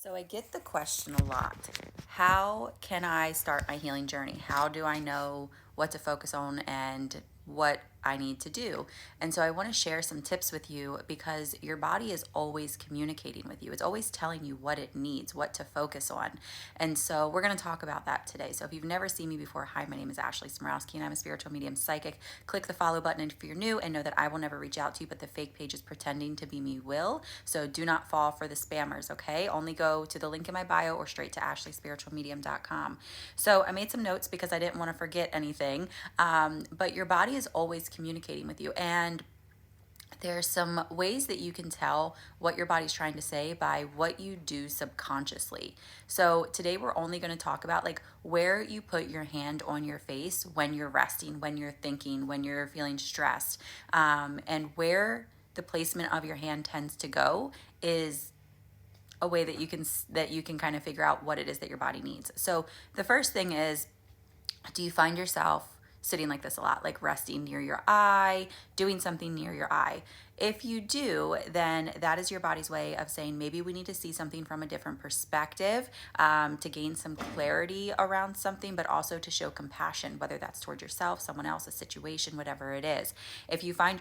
So I get the question a lot. How can I start my healing journey? How do I know what to focus on and what I need to do? And so I want to share some tips with you because your body is always communicating with you. It's always telling you what it needs, what to focus on. And so we're going to talk about that today. So if you've never seen me before, hi, my name is Ashley Smorowski and I'm a spiritual medium psychic. Click the follow button if you're new and know that I will never reach out to you, but the fake pages pretending to be me will. So do not fall for the spammers, okay? Only go to the link in my bio or straight to ashleyspiritualmedium.com. So I made some notes because I didn't want to forget anything. But your body is always communicating with you. And there's some ways that you can tell what your body's trying to say by what you do subconsciously. So today we're only going to talk about like where you put your hand on your face when you're resting, when you're thinking, when you're feeling stressed, and where the placement of your hand tends to go is a way that you can kind of figure out what it is that your body needs. So the first thing is, do you find yourself sitting like this a lot, like resting near your eye, doing something near your eye? If you do, then that is your body's way of saying maybe we need to see something from a different perspective, to gain some clarity around something, but also to show compassion, whether that's toward yourself, someone else, a situation, whatever it is. If you find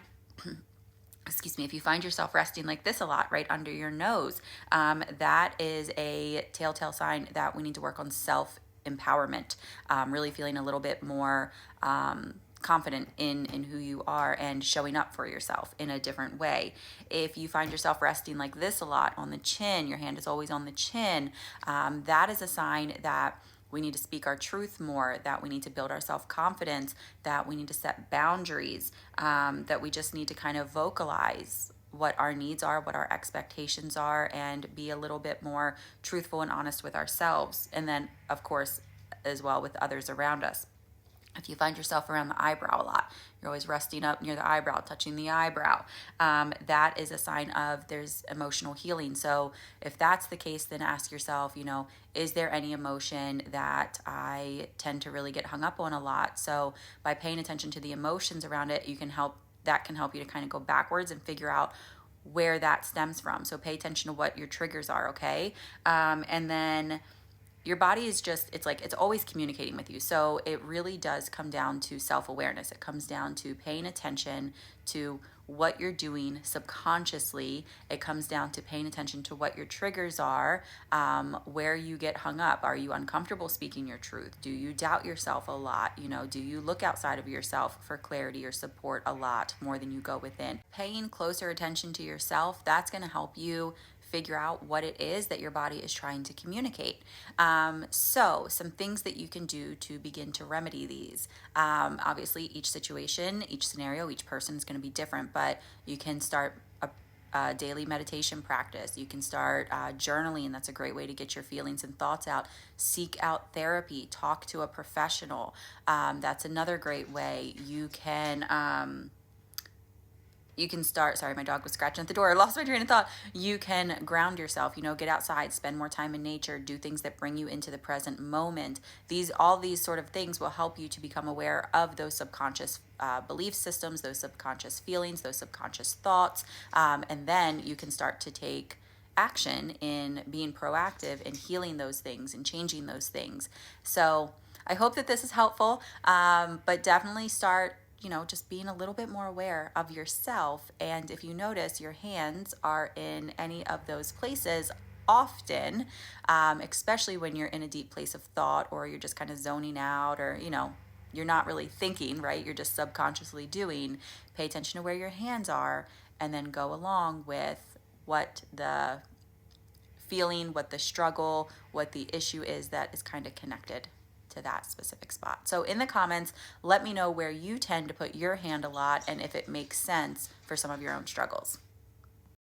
if you find yourself resting like this a lot, right under your nose, that is a telltale sign that we need to work on self empowerment, really feeling a little bit more confident in who you are and showing up for yourself in a different way. If you find yourself resting like this a lot on the chin, your hand is always on the chin, that is a sign that we need to speak our truth more, that we need to build our self-confidence, that we need to set boundaries, that we just need to kind of vocalize what our needs are, what our expectations are, and be a little bit more truthful and honest with ourselves. And then, of course, as well with others around us. If you find yourself around the eyebrow a lot, you're always resting up near the eyebrow, touching the eyebrow, that is a sign of there's emotional healing. So if that's the case, then ask yourself, is there any emotion that I tend to really get hung up on a lot? So by paying attention to the emotions around it, that can help you to kind of go backwards and figure out where that stems from. So pay attention to what your triggers are, okay? And then your body is it's always communicating with you. So it really does come down to self-awareness. It comes down to paying attention to what you're doing subconsciously. It comes down to paying attention to what your triggers are, where you get hung up. Are you uncomfortable speaking your truth? Do you doubt yourself a lot? Do you look outside of yourself for clarity or support a lot more than you go within? Paying closer attention to yourself, that's going to help you figure out what it is that your body is trying to communicate. So some things that you can do to begin to remedy these. Obviously, each situation, each scenario, each person is going to be different, but you can start a daily meditation practice. You can start journaling. That's a great way to get your feelings and thoughts out. Seek out therapy. Talk to a professional. That's another great way. You can start, sorry, my dog was scratching at the door. I lost my train of thought. You can ground yourself, get outside, spend more time in nature, do things that bring you into the present moment. All these sort of things will help you to become aware of those subconscious belief systems, those subconscious feelings, those subconscious thoughts. And then you can start to take action in being proactive in healing those things and changing those things. So I hope that this is helpful, but definitely start just being a little bit more aware of yourself. And if you notice your hands are in any of those places often, especially when you're in a deep place of thought or you're just kind of zoning out or, you're not really thinking, right? You're just subconsciously doing, pay attention to where your hands are and then go along with what the feeling, what the struggle, what the issue is that is kind of connected to that specific spot. So in the comments, let me know where you tend to put your hand a lot and if it makes sense for some of your own struggles.